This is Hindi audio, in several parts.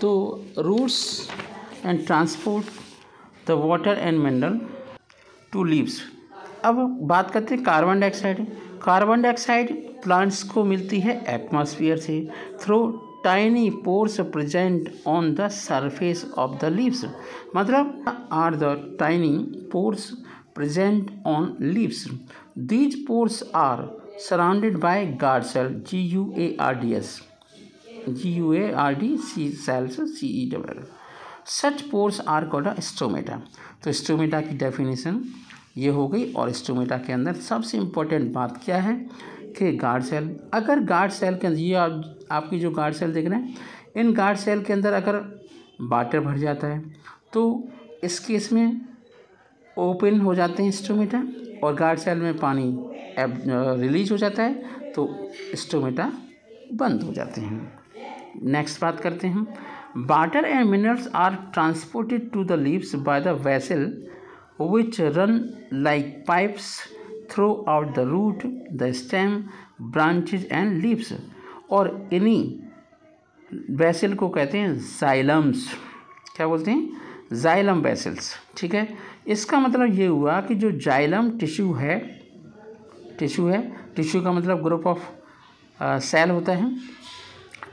तो roots and transport the water and mineral to leaves. अब बात करते हैं carbon dioxide. Carbon dioxide plants को मिलती है एटमॉस्फेयर से through tiny pores present on the surface of the leaves. मतलब are the tiny pores present on leaves. These pores are surrounded by guard cell, G-U-A-R-D-C cells, C-E-L-L. Such pores are called a stomata। तो स्टोमेटा की डेफिनेशन ये हो गई। और स्टोमेटा के अंदर सबसे इम्पोर्टेंट बात क्या है कि गार्ड सेल। अगर गार्ड सेल के अंदर ये आपकी जो गार्ड सेल देख रहे हैं, इन गार्ड सेल के अंदर अगर वाटर भर जाता है तो इस केस में ओपन हो जाते हैं स्टोमेटा और गार्ड सेल में पानी रिलीज हो जाता है तो स्टोमेटा बंद हो जाते हैं। नेक्स्ट बात करते हैं। Water and minerals are transported to the leaves by the vessel which run like pipes throughout the root the stem branches and leaves. और इन्हीं वेसल को कहते हैं जाइलम्स। क्या बोलते हैं? Xylem vessels. ठीक है, इसका मतलब ये हुआ कि जो जाइलम टिश्यू है टिश्यू का मतलब ग्रुप ऑफ सेल होता है,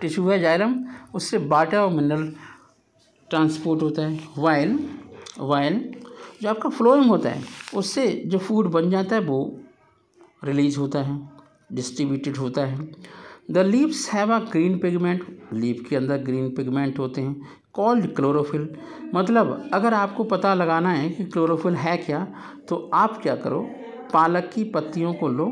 टिश्यू है जाइलम, उससे वाटर और मिनरल ट्रांसपोर्ट होता है। वाइल जो आपका फ्लोएम होता है उससे जो फूड बन जाता है वो रिलीज होता है, डिस्ट्रीब्यूटेड होता है। The leaves have a green pigment. Leaf के अंदर ग्रीन पिगमेंट होते हैं कॉल्ड क्लोरोफिल। मतलब अगर आपको पता लगाना है कि क्लोरोफिल है क्या, तो आप क्या करो, पालक की पत्तियों को लो,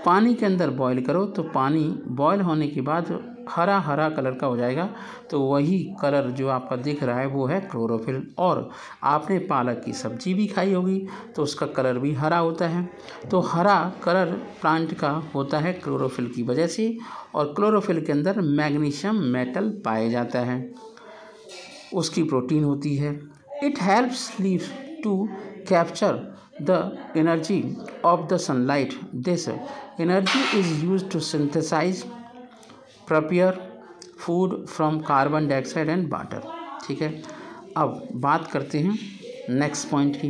पानी के अंदर बॉईल करो, तो पानी बॉईल होने के बाद हरा हरा कलर का हो जाएगा। तो वही कलर जो आपका दिख रहा है वो है क्लोरोफिल। और आपने पालक की सब्जी भी खाई होगी तो उसका कलर भी हरा होता है। तो हरा कलर प्लांट का होता है क्लोरोफिल की वजह से। और क्लोरोफिल के अंदर मैग्नीशियम मेटल पाया जाता है, उसकी प्रोटीन होती है। It helps leaves to capture the energy of the sunlight. This energy is used to synthesize, prepare food from carbon dioxide and water। ठीक है, अब बात करते हैं नेक्स्ट पॉइंट की।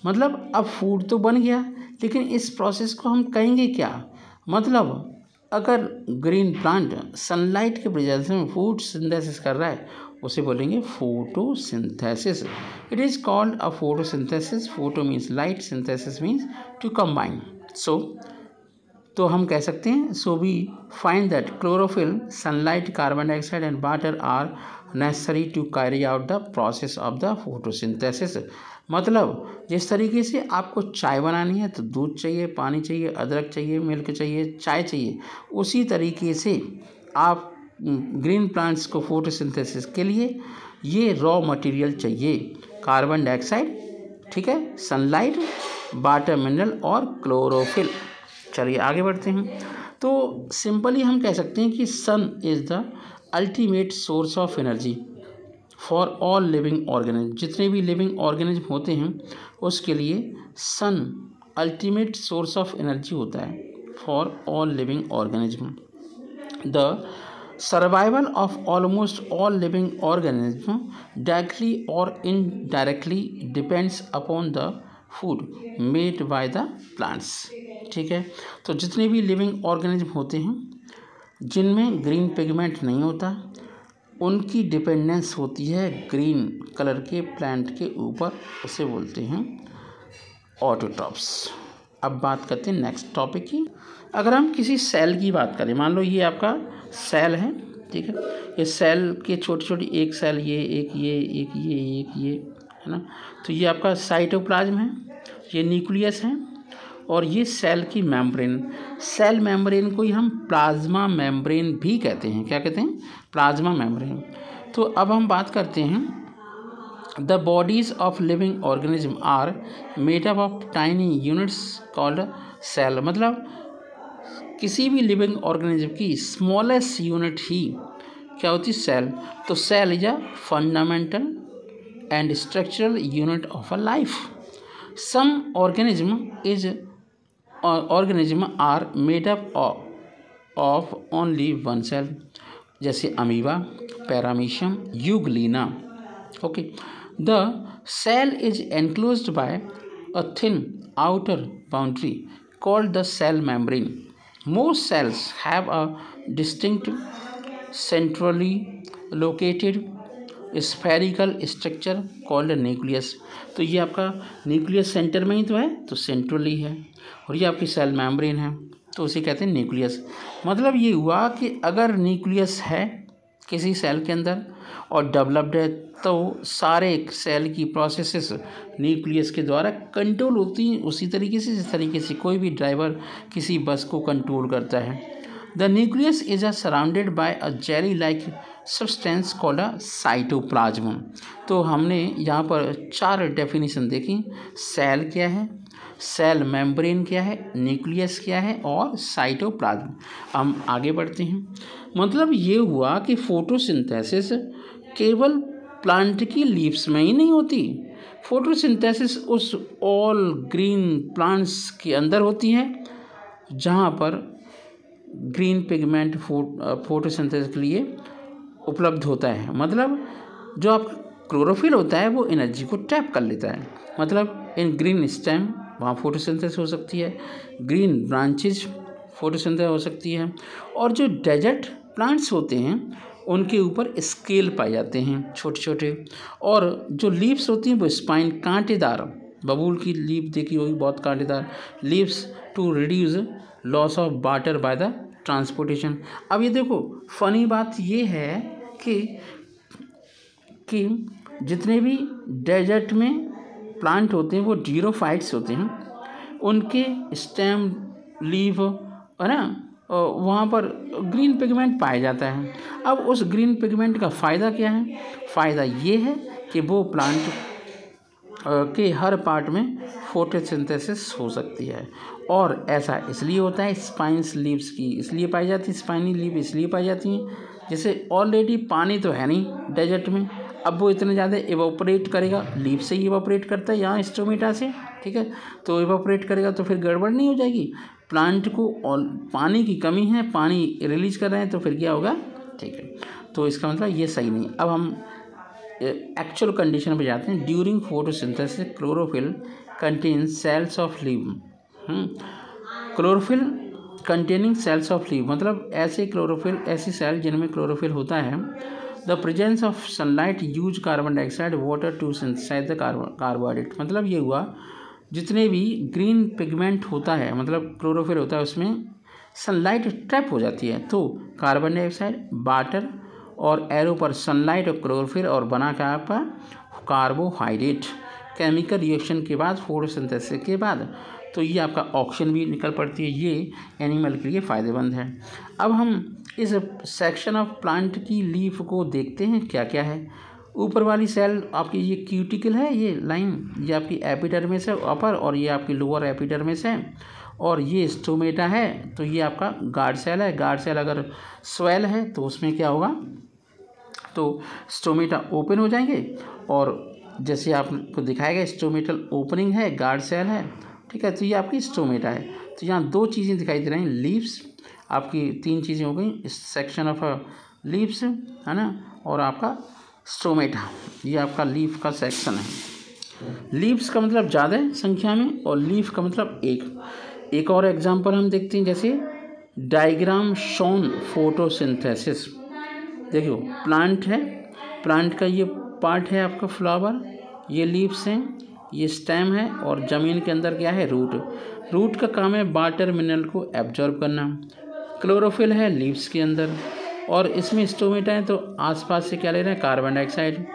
मतलब अब फूड तो बन गया, लेकिन इस प्रोसेस को हम कहेंगे क्या? मतलब अगर ग्रीन प्लांट सनलाइट के प्रेजेंस में फूड सिंथेसिस कर रहा है उसे बोलेंगे photosynthesis. It is called a photosynthesis. Photo means light, synthesis means to combine. तो हम कह सकते हैं so we find that chlorophyll, sunlight, carbon dioxide and water are necessary to carry out the process of the photosynthesis. मतलब जिस तरीके से आपको चाय बनानी है तो दूध चाहिए, पानी चाहिए, अदरक चाहिए, मिल्क चाहिए, चाय चाहिए, उसी तरीके से आप ग्रीन प्लांट्स को फोटोसिंथेसिस के लिए ये रॉ मटेरियल चाहिए, कार्बन डाइऑक्साइड, ठीक है, सनलाइट, वाटर मिनरल और क्लोरोफिल। चलिए आगे बढ़ते हैं। तो सिंपली हम कह सकते हैं कि sun is the ultimate source of energy for all living organism. जितने भी लिविंग ऑर्गेनिज्म होते हैं उसके लिए sun ultimate source of energy होता है for all living organism. The survival of almost all living organisms directly or indirectly depends upon the food made by the plants। ठीक है, तो जितने भी लिविंग ऑर्गेनिज्म होते हैं जिनमें ग्रीन पिगमेंट नहीं होता, उनकी डिपेंडेंस होती है ग्रीन कलर के प्लांट के ऊपर, उसे बोलते हैं ऑटोट्रॉफ्स। अब बात करते हैं नेक्स्ट टॉपिक की। अगर हम किसी सेल की बात करें, मान लो ये आपका सेल है, ठीक है, ये सेल के छोटी छोटी, एक सेल ये, एक ये, एक ये, एक ये, है ना। तो ये आपका साइटोप्लाज्म है, ये न्यूक्लियस है, और ये सेल की मेम्ब्रेन। सेल मेम्ब्रेन को ही हम प्लाज्मा मेम्ब्रेन भी कहते हैं। क्या कहते हैं? Plasma membrane. तो अब हम बात करते हैं the bodies of living organism are made up of tiny units called cell. मतलब किसी भी लिविंग ऑर्गेनिज्म की स्मॉलेस्ट यूनिट ही क्या होती है? सेल। तो cell is a fundamental and structural unit of a life. Some organism are made up of only one cell. जैसे amoeba, paramecium, euglena. Okay, the cell is enclosed by a thin outer boundary called the cell membrane. Most cells have a distinct centrally located spherical structure called nucleus. तो ये आपका न्यूक्लियस सेंटर में ही तो है, तो सेंट्रली है, और ये आपकी सेल मेम्ब्रेन है, तो उसे कहते हैं न्यूक्लियस। मतलब ये हुआ कि अगर न्यूक्लियस है किसी सेल के अंदर और डेवलप्ड है तो सारे सेल की प्रोसेसेस न्यूक्लियस के द्वारा कंट्रोल होती हैं, उसी तरीके से जिस तरीके से कोई भी ड्राइवर किसी बस को कंट्रोल करता है। The nucleus is surrounded by a jelly like substance called a cytoplasm. तो हमने यहाँ पर 4 डेफिनेशन देखी। सेल क्या है, सेल मेम्ब्रेन क्या है, न्यूक्लियस क्या है और साइटोप्लाज्म। हम आगे बढ़ते हैं। मतलब ये हुआ कि फोटोसिंथेसिस केवल प्लांट की लीव्स में ही नहीं होती, फोटोसिंथेसिस उस ऑल ग्रीन प्लांट्स के अंदर होती है जहाँ पर ग्रीन पिगमेंट फोटोसिंथेसिस के लिए उपलब्ध होता है। मतलब जो आपका क्लोरोफिल होता है वो एनर्जी को ट्रैप कर लेता है। मतलब इन ग्रीन स्टेम वहाँ फोटोसिंथेसिस हो सकती है, ग्रीन ब्रांचेज फोटोसिंथेसिस हो सकती है, और जो डेजर्ट प्लांट्स होते हैं उनके ऊपर स्केल पाए जाते हैं छोटे छोटे, और जो लीव्स होती हैं वो स्पाइन कांटेदार, बबूल की लीफ देखी होगी बहुत कांटेदार, leaves to reduce loss of water by the transportation. अब ये देखो फनी बात ये है कि जितने भी डेजर्ट में प्लांट होते हैं वो जीरोफाइट्स होते हैं, उनके स्टेम लीफ है ना वहाँ पर ग्रीन पिगमेंट पाया जाता है। अब उस ग्रीन पिगमेंट का फ़ायदा क्या है? फ़ायदा ये है कि वो प्लांट के हर पार्ट में फोटोसिंथेसिस हो सकती है, और ऐसा इसलिए होता है स्पाइन्स लीव्स की इसलिए पाई जाती है, स्पाइनी लीव इसलिए पाई जाती हैं जैसे ऑलरेडी पानी तो है नहीं डेजर्ट में, अब वो इतने ज़्यादा इवापोरेट करेगा, लीव से ही इवापोरेट करता है यहाँ स्टोमेटा से, ठीक है, तो इवापोरेट करेगा तो फिर गड़बड़ नहीं हो जाएगी। प्लांट को पानी की कमी है, पानी रिलीज कर रहे हैं तो फिर क्या होगा, ठीक है, तो इसका मतलब ये सही नहीं। अब हम एक्चुअल कंडीशन पे जाते हैं। During photosynthesis chlorophyll contains cells of leaf. Chlorophyll containing cells of leaf मतलब ऐसे क्लोरोफिल ऐसी सेल जिनमें क्लोरोफिल होता है। The presence of sunlight use carbon dioxide water to synthesise the carbohydrate. मतलब ये हुआ जितने भी ग्रीन पिगमेंट होता है मतलब क्लोरोफिल होता है उसमें सनलाइट ट्रैप हो जाती है, तो कार्बन डाइऑक्साइड वाटर और एरो पर सनलाइट और क्लोरोफिल और बना के आपका कार्बोहाइड्रेट केमिकल रिएक्शन के बाद फोटोसिंथेसिस के बाद तो ये आपका ऑक्सीजन भी निकल पड़ती है, ये एनिमल के लिए फ़ायदेमंद है। अब हम इस सेक्शन ऑफ प्लांट की लीफ को देखते हैं क्या क्या है। ऊपर वाली सेल आपकी ये क्यूटिकल है, ये लाइन ये आपकी एपिडर्मिस है अपर, और ये आपकी लोअर एपिडर्मिस है, और ये स्टोमेटा है, तो ये आपका गार्ड सेल है। गार्ड सेल अगर स्वेल है तो उसमें क्या होगा, तो स्टोमेटा ओपन हो जाएंगे, और जैसे आपको दिखाया गया स्टोमेटल ओपनिंग है, गार्ड सेल है, ठीक है, तो ये आपकी स्टोमेटा है। तो यहाँ 2 चीज़ें दिखाई दे रही हैं, लीव्स आपकी 3 चीज़ें हो गई, इस सेक्शन ऑफ लीव्स है ना, और आपका स्टोमेटा, ये आपका लीफ का सेक्शन है। लीव्स का मतलब ज़्यादा है संख्या में और लीफ का मतलब एक और एग्जांपल हम देखते हैं, जैसे डायग्राम शोन फोटोसिंथेसिस। देखिए प्लांट है, प्लांट का ये पार्ट है आपका फ्लावर, ये लीव्स हैं, ये स्टेम है, और ज़मीन के अंदर क्या है, रूट का काम है वाटर मिनरल को एब्जॉर्ब करना। क्लोरोफिल है लीव्स के अंदर, और इसमें स्टोमेटा है तो आसपास से क्या ले रहे हैं, कार्बन डाइऑक्साइड,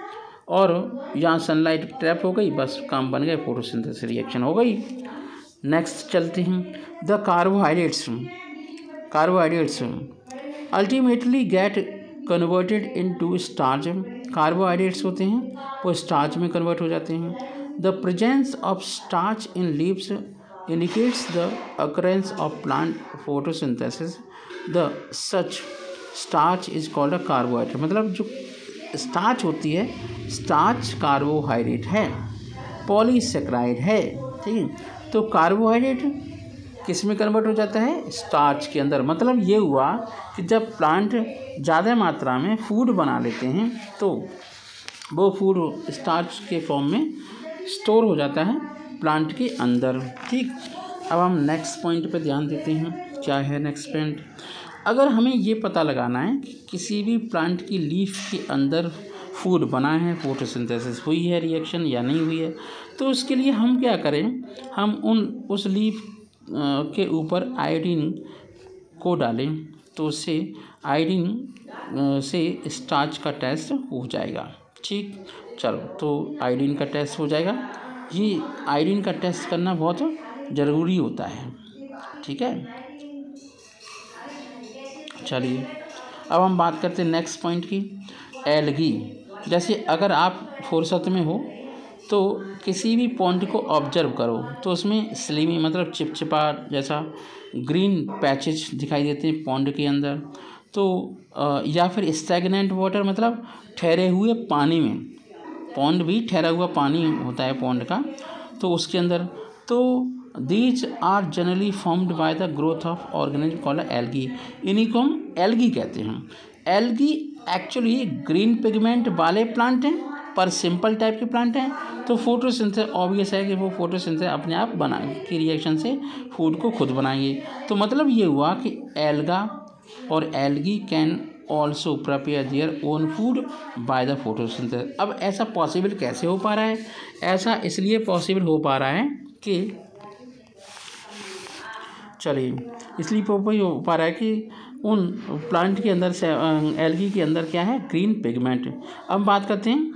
और यहाँ सनलाइट ट्रैप हो गई, बस काम बन गए, फोटोसिंथेसिस रिएक्शन हो गई। नेक्स्ट चलते हैं। The carbohydrates ultimately get converted into starch. Carbohydrates होते हैं वो स्टार्च में कन्वर्ट हो जाते हैं। The presence of starch in leaves indicates the occurrence of plant photosynthesis. The such starch is called a carbohydrate। मतलब जो स्टार्च होती है, स्टार्च कार्बोहाइड्रेट है, पॉलीसेक्राइड है, ठीक है। तो कार्बोहाइड्रेट किस में कन्वर्ट हो जाता है, स्टार्च के अंदर। मतलब ये हुआ कि जब प्लांट ज़्यादा मात्रा में फूड बना लेते हैं तो वो फूड स्टार्च के फॉर्म में स्टोर हो जाता है प्लांट के अंदर। ठीक, अब हम नेक्स्ट पॉइंट पे ध्यान देते हैं। क्या है नेक्स्ट पॉइंट? अगर हमें ये पता लगाना है कि किसी भी प्लांट की लीफ के अंदर फूड बना है, फोटोसिंथेसिस हुई है रिएक्शन या नहीं हुई है, तो उसके लिए हम क्या करें, हम उस लीफ के ऊपर आयोडीन को डालें तो उससे आयोडीन से स्टार्च का टेस्ट हो जाएगा। ठीक, चलो तो आयोडीन का टेस्ट हो जाएगा। ये आयोडीन का टेस्ट करना बहुत ज़रूरी होता है। ठीक है, चलिए अब हम बात करते हैं नेक्स्ट पॉइंट की, एल्गी। जैसे अगर आप फुर्सत में हो तो किसी भी पॉइंट को ऑब्जर्व करो तो उसमें स्लिमी मतलब चिपचिपा जैसा ग्रीन पैचेज दिखाई देते हैं पॉन्ड के अंदर। तो या फिर स्टैग्नेंट वाटर मतलब ठहरे हुए पानी में, पॉन्ड भी ठहरा हुआ पानी होता है पॉन्ड का, तो उसके अंदर तो these are generally formed by the growth of organism called algae. इन्हीं को हम एल्गी कहते हैं। एल्गी एक्चुअली ग्रीन पिगमेंट वाले प्लांट हैं पर सिंपल टाइप के प्लांट हैं। तो फोटोसिंथेसिस ऑब्वियस है कि वो फोटोसिंथेसिस अपने आप बना की रिएक्शन से फूड को खुद बनाएंगे। तो मतलब ये हुआ कि एल्गा और algae can also prepare their own food by the photosynthesis. अब ऐसा पॉसिबल कैसे हो पा रहा है? ऐसा इसलिए पॉसिबल हो पा रहा है कि चलिए इसलिए हो पा रहा है कि उन प्लांट के अंदर से एल्गी के अंदर क्या है, ग्रीन पिगमेंट। अब बात करते हैं,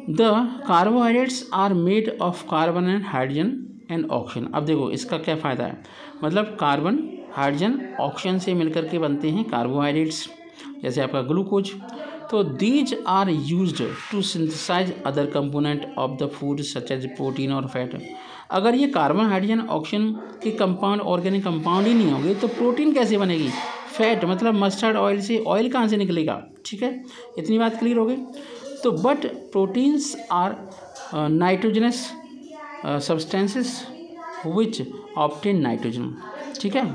the carbohydrates are made of carbon and hydrogen and oxygen. अब देखो इसका क्या फ़ायदा है, मतलब कार्बन हाइड्रोजन ऑक्सीजन से मिलकर के बनते हैं कार्बोहाइड्रेट्स, जैसे आपका ग्लूकोज। तो these are used to synthesise other component of the food such as protein और फैट। अगर ये कार्बन हाइड्रोजन ऑक्सीजन के कंपाउंड ऑर्गेनिक कंपाउंड ही नहीं होंगे तो प्रोटीन कैसे बनेगी, फैट मतलब मस्टर्ड ऑयल से ऑयल कहाँ से निकलेगा। ठीक है, इतनी बात क्लियर हो गई। तो but proteins are nitrogenous substances which obtain nitrogen. ठीक है,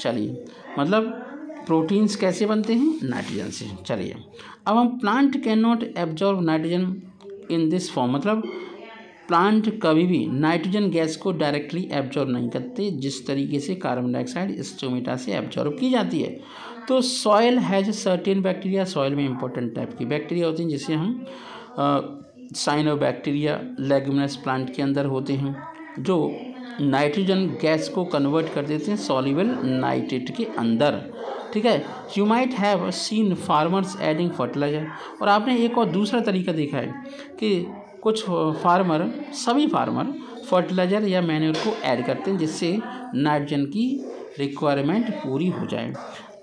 चलिए मतलब प्रोटीन्स कैसे बनते हैं, नाइट्रोजन से। चलिए अब हम plant can not absorb nitrogen in this form, मतलब प्लांट कभी भी नाइट्रोजन गैस को डायरेक्टली एब्जॉर्ब नहीं करते जिस तरीके से कार्बन डाइऑक्साइड स्टोमेटा से एब्जॉर्ब की जाती है। तो soil has certain bacteria, soil में इंपॉर्टेंट टाइप की बैक्टीरिया होती हैं जिसे हम साइनोबैक्टीरिया लेग्यूमिनस प्लांट के अंदर होते हैं, जो नाइट्रोजन गैस को कन्वर्ट कर देते हैं सॉल्युबल नाइट्रेट के अंदर। ठीक है, you might have seen farmers adding fertiliser. और आपने एक और दूसरा तरीका देखा है कि कुछ फार्मर, सभी फार्मर फर्टिलाइज़र या मैन्योर को ऐड करते हैं जिससे नाइट्रोजन की रिक्वायरमेंट पूरी हो जाए।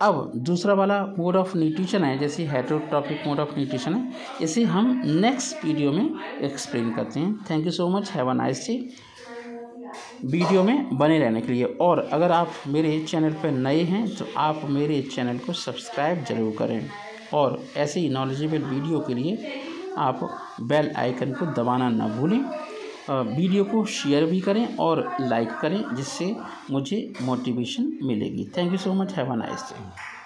अब दूसरा वाला मोड ऑफ न्यूट्रिशन है, जैसे हेटेरोट्रॉपिक मोड ऑफ न्यूट्रिशन है, इसे हम नेक्स्ट वीडियो में एक्सप्लेन करते हैं। Thank you so much, have a nice day. Video में बने रहने के लिए, और अगर आप मेरे चैनल पर नए हैं तो आप मेरे चैनल को सब्सक्राइब ज़रूर करें, और ऐसे ही नॉलेजेबल वीडियो के लिए आप बेल आइकन को दबाना ना भूलें। वीडियो को शेयर भी करें और लाइक करें जिससे मुझे मोटिवेशन मिलेगी। Thank you so much, have a nice day.